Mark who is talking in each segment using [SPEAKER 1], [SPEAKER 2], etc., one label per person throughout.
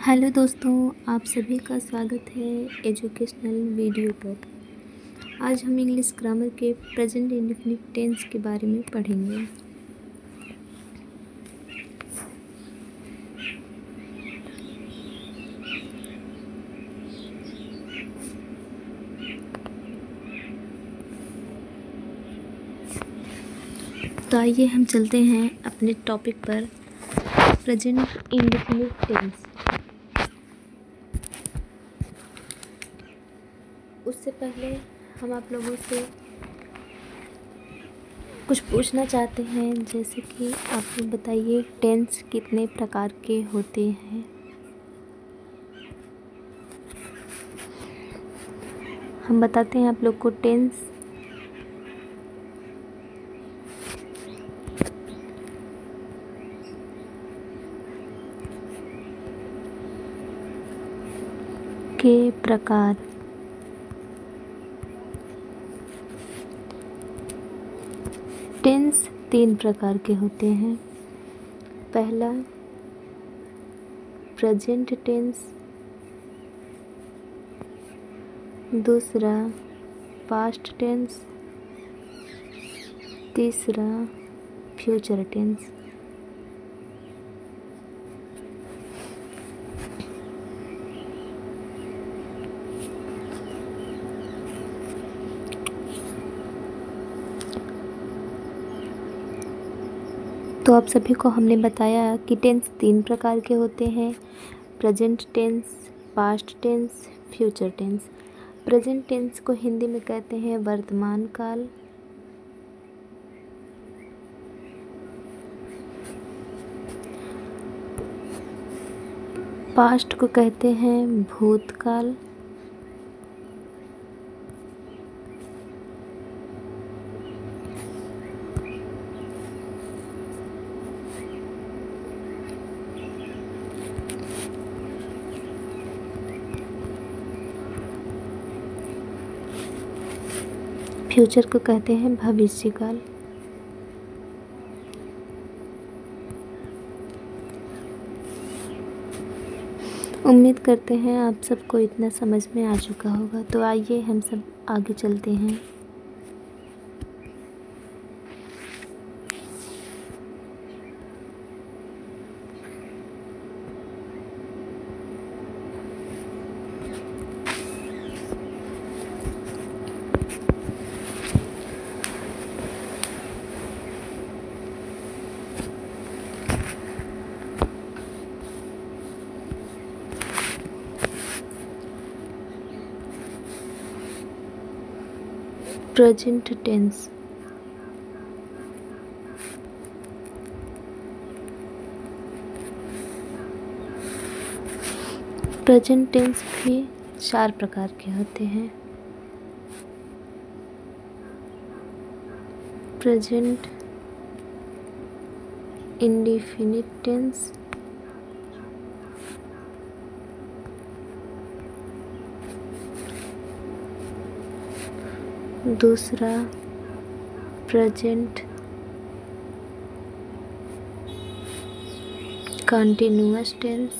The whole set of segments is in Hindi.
[SPEAKER 1] हेलो दोस्तों, आप सभी का स्वागत है एजुकेशनल वीडियो पर। आज हम इंग्लिश ग्रामर के प्रेजेंट इंडेफिनिट टेंस के बारे में पढ़ेंगे। तो आइए हम चलते हैं अपने टॉपिक पर, प्रेजेंट इंडेफिनिट टेंस। उससे पहले हम आप लोगों से कुछ पूछना चाहते हैं, जैसे कि आप लोग बताइए टेंस कितने प्रकार के होते हैं। हम बताते हैं आप लोग को टेंस के प्रकार। टेंस 3 प्रकार के होते हैं। पहला प्रेजेंट टेंस, दूसरा पास्ट टेंस, तीसरा फ्यूचर टेंस। तो आप सभी को हमने बताया कि टेंस 3 प्रकार के होते हैं, present tense, past tense, future tense. Present tense को हिंदी में कहते हैं वर्तमान काल। पास्ट को कहते हैं भूतकाल। फ्यूचर को कहते हैं भविष्यकाल। उम्मीद करते हैं आप सबको इतना समझ में आ चुका होगा। तो आइए हम सब आगे चलते हैं। Present tense. प्रेजेंट टेंस भी 4 प्रकार के होते हैं। प्रेजेंट इंडेफिनिट टेंस, दूसरा प्रेजेंट कंटिन्यूअस टेंस,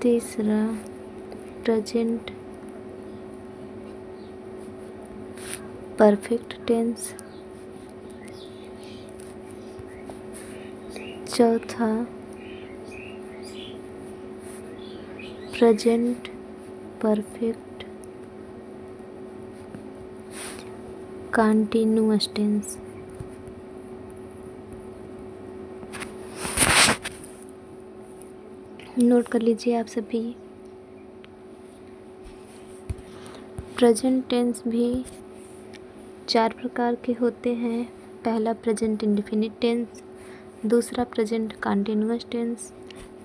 [SPEAKER 1] तीसरा प्रेजेंट परफेक्ट टेंस, चौथा present perfect continuous tense. Note कर लीजिए आप सभी। प्रेजेंट टेंस भी 4 प्रकार के होते हैं। पहला प्रेजेंट इंडेफिनिट टेंस, दूसरा प्रेजेंट कंटिन्यूअस टेंस,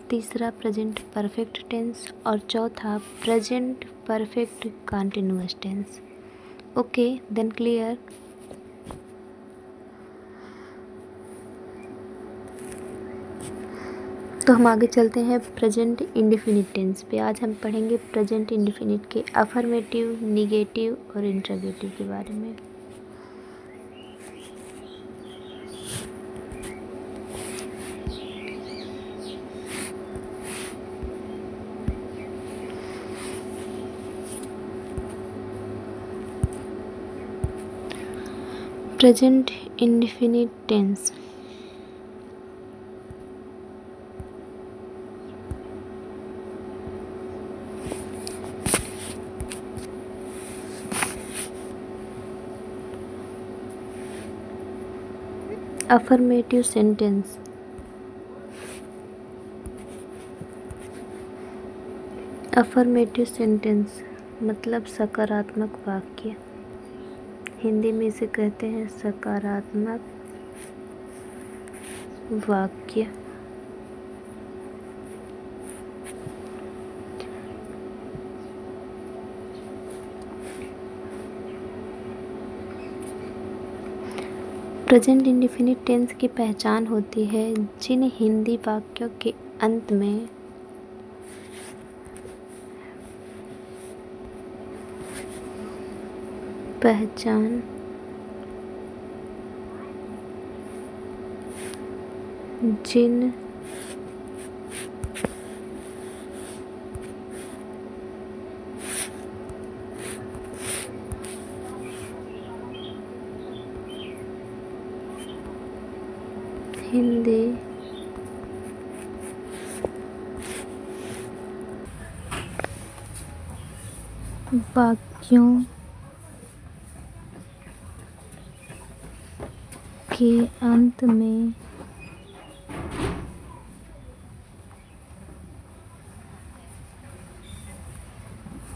[SPEAKER 1] तीसरा प्रेजेंट परफेक्ट टेंस और चौथा present perfect continuous tense. Okay, then clear. तो हम आगे चलते हैं प्रेजेंट इंडेफिनिट टेंस पे। आज हम पढ़ेंगे प्रेजेंट इंडेफिनिट के अफर्मेटिव, निगेटिव और इंटरोगेटिव के बारे में। Present indefinite tense. Affirmative sentence. Affirmative sentence मतलब सकारात्मक वाक्य। हिंदी में इसे कहते हैं सकारात्मक वाक्य। प्रेजेंट इंडेफिनिट टेंस की पहचान होती है जिन हिंदी वाक्यों के अंत में जिन हिंदी वाक्यों के अंत में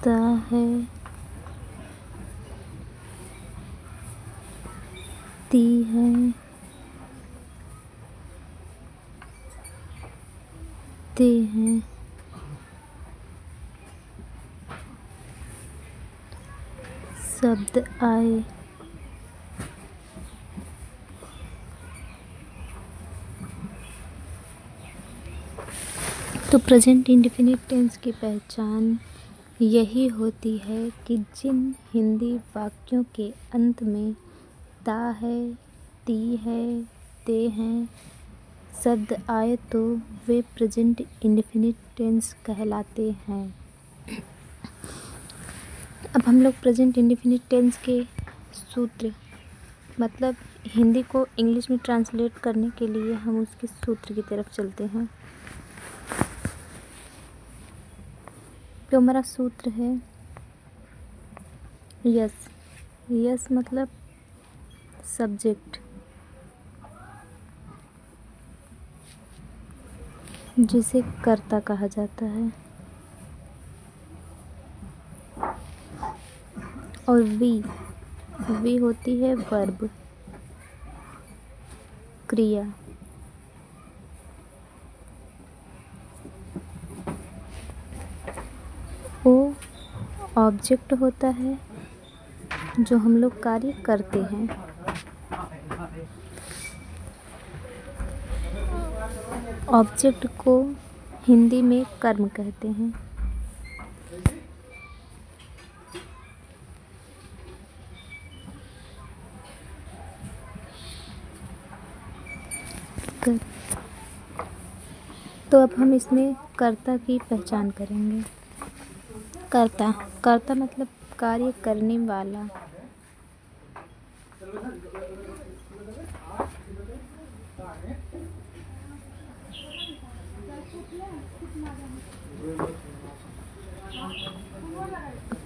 [SPEAKER 1] ता है, ती है, ते हैं, शब्द आए। तो प्रेजेंट इंडेफिनिट टेंस की पहचान यही होती है कि जिन हिंदी वाक्यों के अंत में ता है, ती है, ते हैं शब्द आए तो वे प्रेजेंट इंडेफिनिट टेंस कहलाते हैं। अब हम लोग प्रेजेंट इंडेफिनिट टेंस के सूत्र मतलब हिंदी को इंग्लिश में ट्रांसलेट करने के लिए हम उसके सूत्र की तरफ चलते हैं। तो हमारा सूत्र है यस। यस मतलब सब्जेक्ट, जिसे कर्ता कहा जाता है, और वी होती है वर्ब, क्रिया। ओ ऑब्जेक्ट होता है जो हम लोग कार्य करते हैं। ऑब्जेक्ट को हिंदी में कर्म कहते हैं। तो अब हम इसमें कर्ता की पहचान करेंगे। कर्ता मतलब कार्य करने वाला।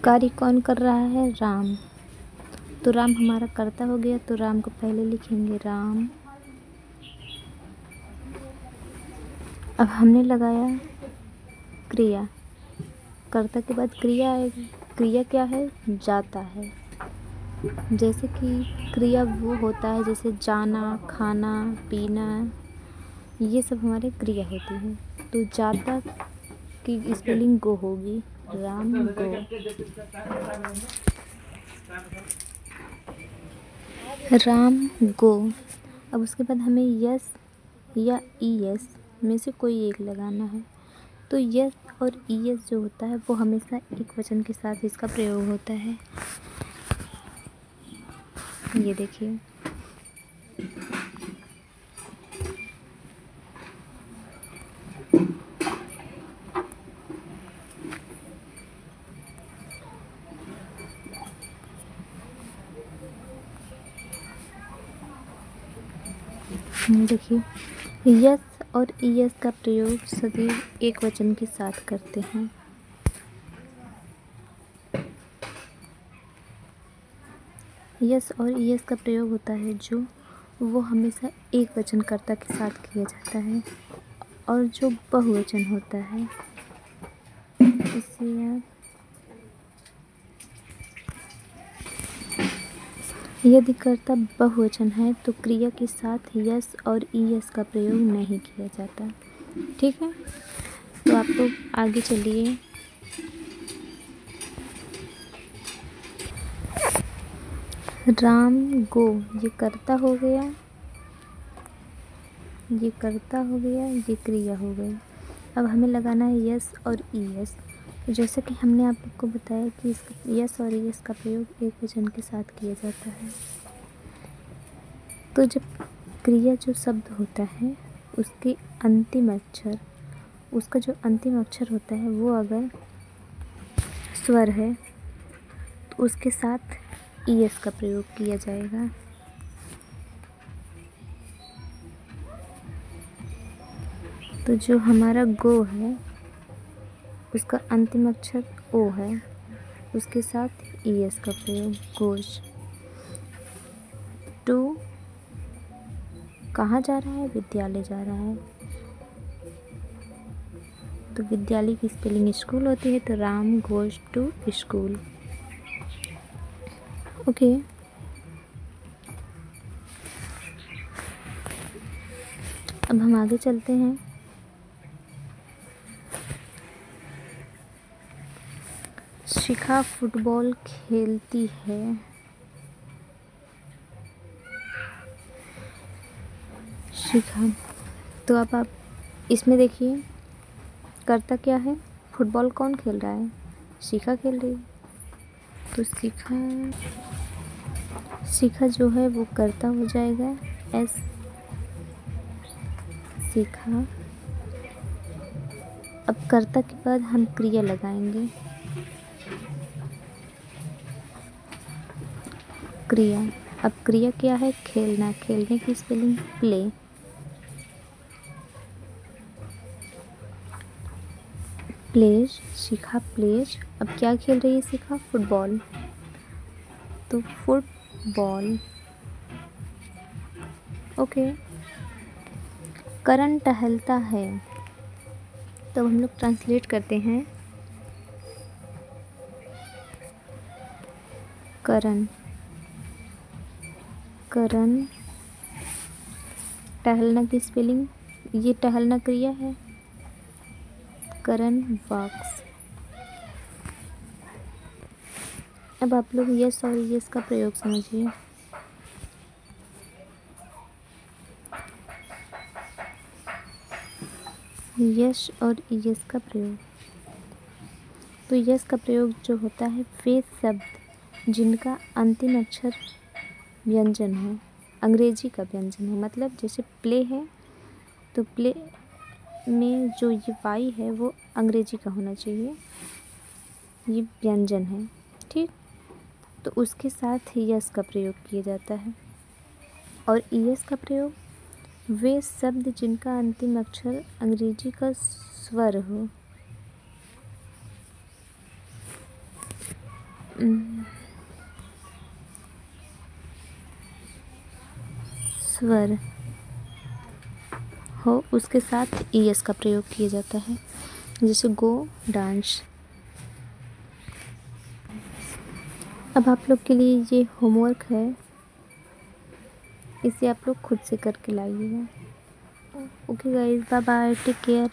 [SPEAKER 1] कार्य कौन कर रहा है? राम। तो राम हमारा कर्ता हो गया, तो राम को पहले लिखेंगे राम। अब हमने लगाया क्रिया। कर्ता के बाद क्रिया आएगी। क्रिया क्या है? जाता है। जैसे कि क्रिया वो होता है जैसे जाना, खाना, पीना, ये सब हमारे क्रिया होती है। तो जाता की स्पेलिंग गो होगी, राम गो। राम गो। अब उसके बाद हमें यस या ई एस में से कोई एक लगाना है। तो यस और ई एस जो होता है वो हमेशा एक वचन के साथ इसका प्रयोग होता है। ये देखिए, देखिए, यस और ईएस का प्रयोग सदैव एक वचन के साथ करते हैं। यस और ईएस का प्रयोग होता है जो वो हमेशा एक वचनकर्ता के साथ किया जाता है, और जो बहुवचन होता है इसे आप यदि कर्ता बहुवचन है तो क्रिया के साथ यस और ईएस का प्रयोग नहीं किया जाता। ठीक है, तो आप लोग आगे चलिए। राम गो, ये कर्ता हो गया, ये कर्ता हो गया, ये क्रिया हो गई। अब हमें लगाना है यस और ईएस। तो जैसा कि हमने आप लोग को बताया कि यस और ईएस का प्रयोग एक वचन के साथ किया जाता है। तो जब क्रिया जो शब्द होता है उसके अंतिम अक्षर, उसका जो अंतिम अक्षर होता है वो अगर स्वर है तो उसके साथ ईएस का प्रयोग किया जाएगा। तो जो हमारा गो है उसका अंतिम अक्षर ओ है, उसके साथ ईएस का प्रयोग, गोज। टू कहाँ जा रहा है? विद्यालय जा रहा है, तो विद्यालय की स्पेलिंग स्कूल होती है, तो Ram goes to school. Okay, अब हम आगे चलते हैं। शिखा फुटबॉल खेलती है। शिखा, तो अब आप इसमें देखिए कर्ता क्या है? फुटबॉल कौन खेल रहा है? शिखा खेल रही है, तो शिखा जो है वो कर्ता हो जाएगा, एस शिखा। अब कर्ता के बाद हम क्रिया लगाएंगे, क्रिया। अब क्रिया क्या है? खेलना, खेलने की स्पेलिंग प्ले। प्लेज, शिखा प्लेज। अब क्या खेल रही है शिखा? फुटबॉल, तो फुटबॉल। ओके, करण टहलता है, तो हम लोग ट्रांसलेट करते हैं। करण, करण टहलना की स्पेलिंग, ये टहलना क्रिया है, करण वॉक्स। अब आप लोग यस और यस का प्रयोग समझिए। यस और यस का प्रयोग, तो यस का प्रयोग जो होता है वे शब्द जिनका अंतिम अक्षर व्यंजन हो, अंग्रेजी का व्यंजन हो। मतलब जैसे प्ले है तो प्ले में जो ये वाई है वो अंग्रेजी का होना चाहिए, ये व्यंजन है। ठीक, तो उसके साथ ही यस का प्रयोग किया जाता है। और ईएस का प्रयोग वे शब्द जिनका अंतिम अक्षर अंग्रेजी का स्वर हो। स्वर हो, उसके साथ ईएस का प्रयोग किया जाता है, जैसे गो, डांस। अब आप लोग के लिए ये होमवर्क है, इसे आप लोग खुद से करके लाइएगा। Okay guys, bye bye, take care.